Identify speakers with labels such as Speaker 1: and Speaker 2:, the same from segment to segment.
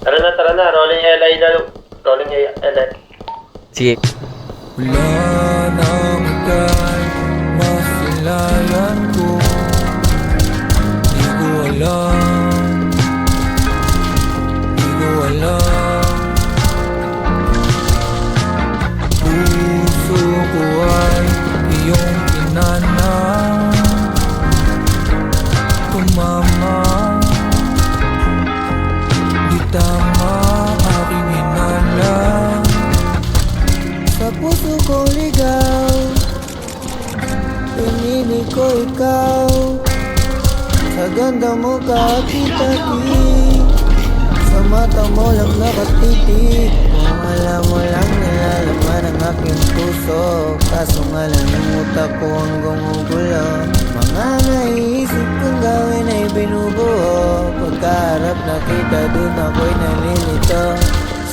Speaker 1: Tara na. Rolling LI daw. Rolling LI.
Speaker 2: Sige.
Speaker 3: Wala nang ika'y masilayan ko. Di ko alam, di ko alam. Puso ko ay iyong pinanang. Tumama, di tama aking hinala. Sa puso ko ligaw, pinili ko ikaw. Sa ganda mo kakitati, sa mata mo lang nakatitig. Kung alam mo lang nilalaman ang aking puso, kaso nga lang ang utak ko ang gumugulo. Mga naiisip kong gawin ay binubuo. Pagkaharap na kita dun ako'y nalilito.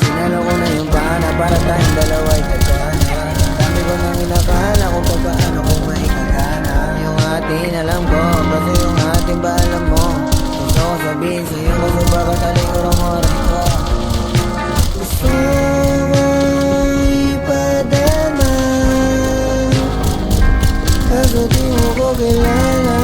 Speaker 3: Sinalo ko na yung bana para tayong dalawa'y kagana. Dami ko nang inakala kung paano ko maikagana. Yung atin alam ko, kasi yung atin ba alam mo. Gusto ko sabihin sa'yo kasi bakit alay ko ko. Gusto mo ipadama, kaso di mo ko kilala.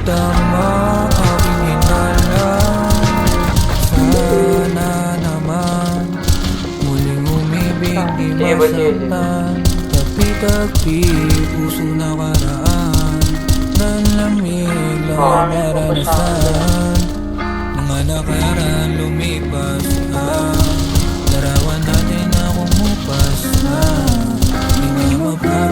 Speaker 3: Tama aking hinala. Sana naman muling umibig, di masaktan. Tabi-tabi, puso na karaan. Nalamig lang maranasan. Mga nakaraan lumipas na. Larawan natin na kumupas na. Di na mapapagod.